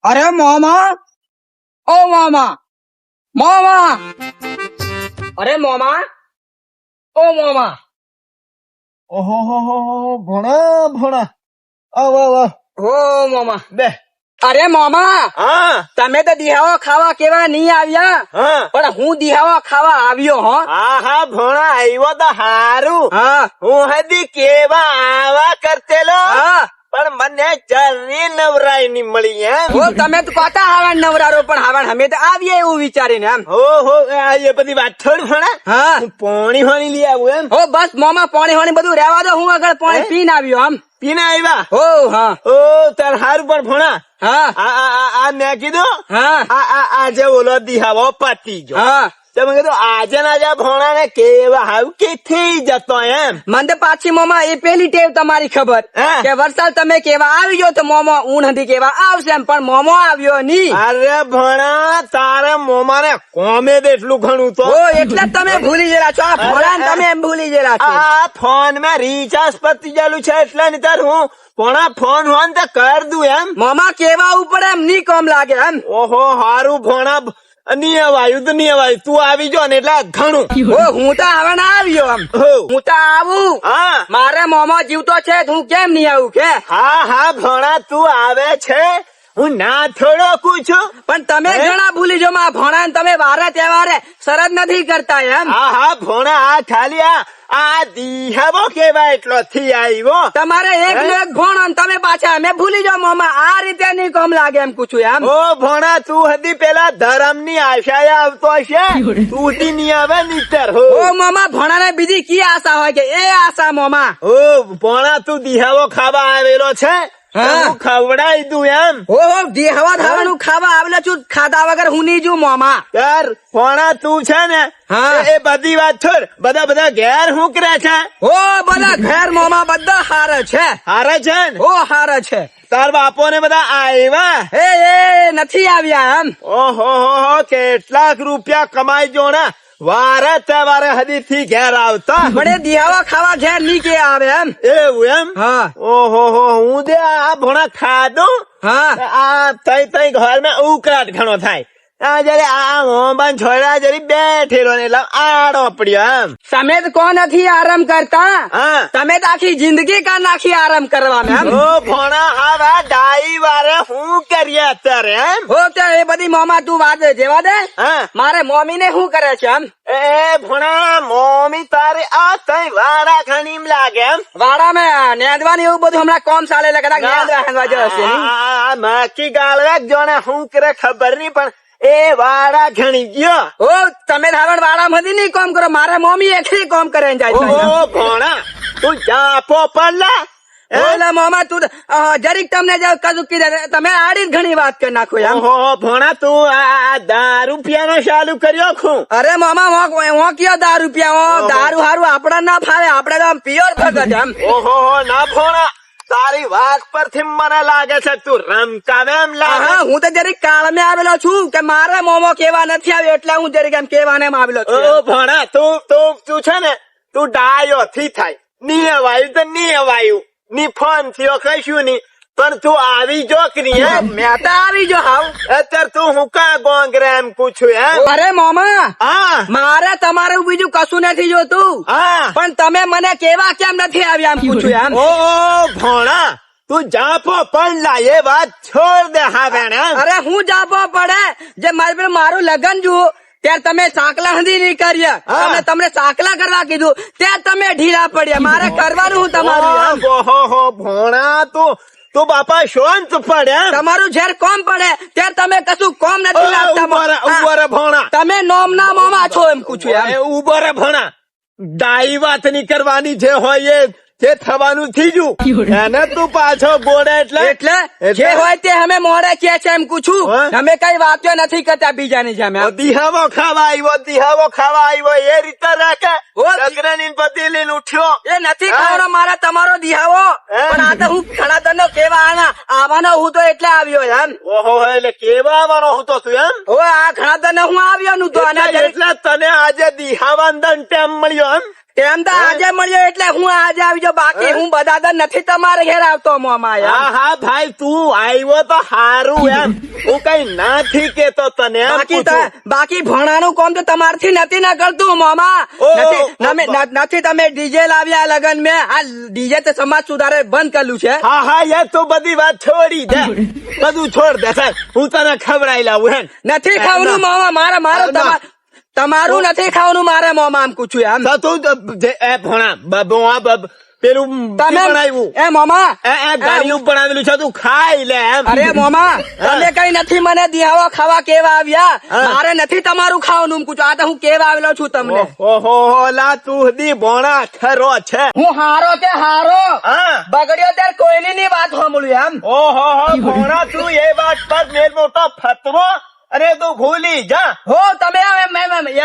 અરે મોમા, ઓ મોમા, મોમા, અરે મોમા, ઓ મોમા. ઓહો ભણા ભણા આવ આવ આવ. ઓ મોમા. બે. અરે મોમા, હા તમે તો દિહાવો ખાવા કેવા નહીં આવ્યા, હા પણ હું દિહાવો ખાવા આવ્યો હો. હા હા ભણા આવ્યો તો હારું. હા હું હજી કેવા આવા કરતેલો હા. પણ મને જરી નવરાઈ ની મળી એમ. ઓ તમે તો પાતા હાવણ નવરારો, પણ હાવણ અમે તો આવીએ એવું વિચારીને એમ. હો આ એ બધી વાત છોડ ભણા. હા. હું પોણી હોણી લઈ આવું એમ. ઓ બસ મોમા, પાણી હોણી બધું રહેવા દો, હું આગળ પાણી હે? પીને આવ્યો આમ. પીને આવ્યા. ઓ હા ઓ તાર હારું પણ ભણા. હા આ મેં કીધું હા આજે ઓલો દિહાવો પતી ગયો. હા. તો મેં કીધું આજે ના આજે ભણા ને કેવા હાવ કે થઈ જતો એમ. મને તો પાછી મોમા એ પેલી ટેવ તમારી ખબર હા. કે વરસાદ તમે કેવા આવી ગયો તો મોમો ઊન હતી કેવા આવશે એમ, પણ મોમો આવ્યો નહીં. અરે ભણા તારે મોમાને કોમે જ એટલું ઘણું તો. ઓ એટલે જ તમે ભૂલી ગયેલા છો, આ ભોળાને તમે એમ ભૂલી ગયેલા છો. આ ફોન માં રિચાર્જ પતી ગયેલું છે એટલે ની તાર હું પણ ફોન હોન તો કર દઉં એમ. મોમા કેવા ઉપર એમ નહીં કોમ લાગે એમ. ઓહો હારું ભણા નહીં અવાયું તો નહીં અવાયું. તું આવી જો ને એટલે ઘણું. ઓ હું તો હવે ના આવ્યો એમ. હો. હું તો આવું. હા મારે મોમો જીવતો છે તો હું કેમ નહીં આવું કે. હા ભણા તું આવે છે, હું ના થોડો પૂછું. પણ તમે હે? ઘણા ભૂલી જો માં ભોણા ને, તમે વારે તહેવારે સરદ નથી કરતા એમ. હા ભણા આ ખાલી આ દિહાવો કેવા એટલો થી આવ્યો. તમારે એક હે? ને એક ભોણો ને તમે પાછા અમે ભૂલી જાઓ મોમા, આ રીતે નહીં કોમ લાગે એમ પૂછું એમ. ઓ ભણા તું હદી પેલા ધરમ ની આશાએ આવતો હશે, તું થી નહીં આવે નીતર. હો ઓ મોમા, ભોણા ને બીજી કી આશા હોય કે એ આશા મોમા. ઓ ભણા તું દિહાવો ખાવા આવેલો છે, હા. હું ખવડાવી દઉં એમ. ઓ દેહવા ધાવાનું ખાવા આવેલો છું, ખાધા વગર હું નહીં જુ મોમા. યાર ભણા તું છે ને હા. એ બધી વાત છોડ. બધા ઘેર હું કરે છે? ઓ બધા ઘર મોમા બધા હારે છે. હારે છે ને? ઓ હારે છે. તાર બાપો ને બધા આવ્યા? એ નથી આવ્યા એમ. ઓહો કેટલાક રૂપિયા કમાઈ જો ને, વારે તહેવારે હદી થી ઘેર આવતા. પણ એ દિહાવા ખાવા ઘેર નહીં કે આવે એમ. એવું એમ? હા ઓહો હું દે આ ભણા ખાધું. હા. આ તઈ ઘર માં ઉકળાટ ઘણો થાય. આ જયારે આ મોબાઈલ છોડ્યા જરી બેઠેલો ને એટલે આડો પડ્યો એમ. તમે તો કોણ નથી આરામ કરતા, હા. તમે તો આખી જિંદગી કા નાખી આરામ કરવામાં એમ. ઓ ભણા હા ડાઈ વારે હું કરીએ અત્યારે એમ. હો ત્યાં એ બધી મોમા તું વાત જેવા દે. હા મારે મમ્મી ને શું કરે છે એમ. એ ભણા મમ્મી તારે આ તઈ વારા ઘણી લાગે એમ. વાડામાં નેદવાની એવું બધું હમણાં કોમ ચાલે એટલે કદાચ નેદવા હેંદવા જશે નહીં. આ માકી ગાળવા જોને હું કરે ખબર નહીં, પણ એ વારા ઘણી ગયો. ઓ તમે ધાવણ વાડામાં હતી નહીં કોમ કરો, મારા મમ્મી એકલી કોમ કરે ને જાય છે. ઓ ભણા તું જાપો પડલા. ઓલા મોમા તું જરીક તમને કશું કીધે તમે આડી જ ઘણી વાત કરી નાખો એમ. ઓહો ભણા તું આ દારૂ પીવાનો ચાલુ કર્યો ખું. અરે મામા હું કયો દારૂ રૂપિયા દારૂ હારું આપડા ના ફાવે, આપડે તો આમ પ્યોર ભગત એમ. ઓહો ના ભણા તારી વાત પરથી મને લાગે છે તું રમકાવે એમ લાગે. હા હું તો જરીક કાળમે આવેલો છું કે મારે મોમો કેવા નથી આવ્યો એટલે હું જરીક એમ કેવાને એમ આવેલો છું. ઓ ભણા તું છે ને તું ડાયો થી થાય. ની અવાયું તો ની અવાયું, ની ફોન થયો કશું નહીં, પણ તું આવી જો કે નહીં એમ. મેં તો આવી જો હાવ. અત્યારે તું હું કા ગોંગરે એમ પૂછું એમ. અરે મોમા, હા મારે તમારું બીજું કશું નથી જોતું, હા પણ તમે મને કેવા કેમ નથી આવ્યા એમ પૂછું એમ. ઓ ભણા તું જાપો પડલા એ વાત છોડ દે હા બેન એમ. અરે હું જાપો પડે જે મારી પેલું મારું લગન જુઓ ત્યારે તમે સાકલા હંધી નહીં કર્યા, હા. તમને સાકલા કરવા કીધું ત્યાં તમે ઢીલા પડ્યા, મારે કરવાનું હું તમારું એમ. ઓહો ભણા તું બાપા શાંત પડે એમ. તમારું જયારે કોમ પડે ત્યારે તમે કશું કોમ નથી લાગતા. ઉભો રે ભણા. તમે નોમ ના મોમા છો એમ પૂછ્યું એમ. ઉભો રે ભણા. ડાઈ વાત ની કરવાની જે હોય એ જે થવાનું થઈ ગયું એને તું પાછો ગોળે એટલે જે હોય તે અમે મોડે કે છે એમ પૂછું. હા? અમે કઈ વાતો નથી કરતા બીજાની જેમ એમ. દિહાવો ખાવા આવ્યો એ રીતે રાખે. ઓ, લગ્ન પતિ લઈને ઉઠ્યો એ નથી હા? ખાવાનો મારા તમારો દિહાવો, હે? પણ આ તો હું ઘણા દંડો કેવા આવવાનો હું તો એટલે આવ્યો એમ. ઓહો એટલે કેવા આવવાનો હતો તું એમ. ઓ આ ઘણા દંડો હું આવ્યો નું તો અને એટલે તને આજે દિહાવા ટેમ મળ્યો એમ. તેમ તો આજે મળ્યો એટલે હું આજે આવી જાઉં, બાકી હું બધા તો નથી તમારે ઘેર આવતો મોમાં એમ. હા હા ભાઈ તું આવ્યો તો હારું એમ. હું કઈ નથી કેતો તને એમ બાકી પૂછું. બાકી ભણાનું કામ તો તમારથી નથી ન કરતું મોમાં. ઓહો, નથી તમે ડીજે લાવ્યા લગન મેં. આ ડીજે તો સમાજ સુધારે બંધ કર્યું છે. હા હા યાર તું બધી વાત છોડી દે, બધું છોડ દે સાહેબ. હું તને ખવડાવી લાવું હે. નથી ખાવાનું મોમાં મારે તમારું નથી ખાવાનું મારે મોમાં આમ પૂછું એમ. તો તું એ ભણા પેલું તમે બનાવ્યું એ મોમા ગાડીયું બનાવેલું છે તું ખાઈ લે એમ. અરે મોમા તમે કઈ નથી મને દિહાવો ખાવા કેવા આવ્યા. મારે નથી તમારું ખાવાનું એમ પૂછું. આ તો હું કેવા આવેલો છું તમને. ઓહો લા તું દી ભણા ખરો છે. હું હારો તે હારો હા બગડ્યો ત્યારે કોઈની ની વાત સાંભળ્યું એમ. ઓહો ભણા તું એ વાત પર મેલ મોટો ફતવો અને તું ભૂલી જા. હો તમે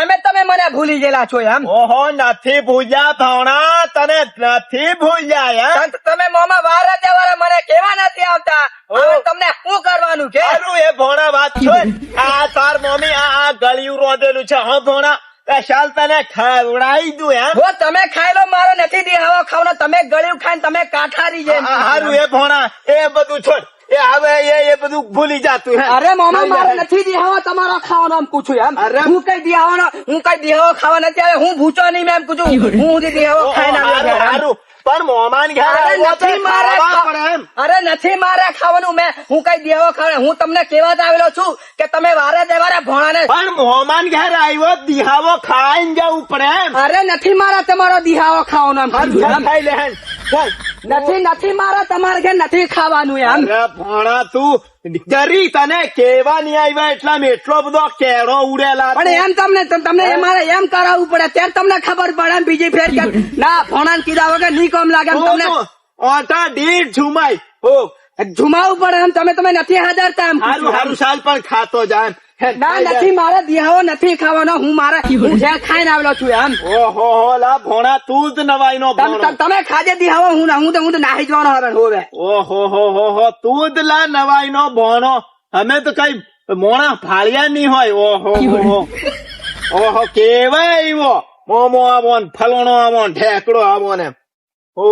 એમ તમે મને ભૂલી ગયેલા છો એમ. ઓહો નથી ભૂલ્યા ભણા, તને નથી ભૂલ્યા એમ. તમે મોમાં વારે તે વારે મને કેવા નથી આવતા. હવે તમને શું કરવાનું છે? સારું એ ભણા વાત છોડ. આ તાર મમ્મી આ ગળિયું રોંધેલું છે. હા ભણા શાલ તને ખવડાવી દઉં એમ. હો તમે ખાઈ લો, મારે નથી દિહાવો ખાવાનો. તમે ગળ્યું ખાઈને તમે કાઠારી જેમ. સારું એ ભણા એ બધું છોડ. એ હવે એ બધું ભૂલી જાતું હે. અરે મામા મારે નથી દિહાવો તમારો ખાવાનો એમ પૂછું એમ. અરે. હું કઈ દિહાવો ખાવા નથી આવે. હું ભૂચો નહીં મેં એમ પૂછું. હું દિહાવો ખાઈને આવ્યો ઘરે એમ. સારું પણ મોમાન ઘેર અરે આવ્યો તો નથી મારે ખાવા પડે એમ. અરે નથી મારે ખાવાનું. હું કઈ દેવો ખાવા. હું તમને કેવા જ આવેલો છું કે તમે વારે દેવારે ભણાને. પણ મોમાન ઘેર આવ્યો દિહાવો ખાઈને જવું પડે એમ. અરે નથી મારે તમારો દિહાવો ખાવાનો એમ હારું, પૂછું એમ. ખાઈ લે હેન. ચાલ. નથી મારે તમારે ઘેર નથી ખાવાનું એમ. અરે ભણા તું જરી તને કેવા નહીં આવ્યા એટલા એટલો બધો કેળો ઉડેલા પણ એમ તમને મારે એમ કરાવવું પડે ત્યારે તમને ખબર પડે એમ. બીજી ફેર કે ના ભણાને કીધા વગર નહીં કામ લાગે એમ. તમને ઓટા દીઠ ઝુમાય હો. ઝુમાવવું પડે એમ. તમે નથી હાજરતા એમ હારું પૂછું એમ. હારું સાલ પણ ખાતો જા. ના નથી મારે દિહાવો નથી ખાવાનો. હું ઘેર ખાઈને આવેલો છું એમ. ઓહો લા ભોણા તું જ નવાઈ નો ભોણો. તમે ખાજે દિહાવો. હું તો નાહી જવાનો હવે હોવે. ઓહો તું જ લા નવાઈ નો ભોણો. અમે તો કઈ મોણા ફાળ્યા નહીં હોય. ઓહો કેવાય આવ્યો મોમો આવો ને ફલોણો આવો ને ઢેકડો આવો ને. ઓ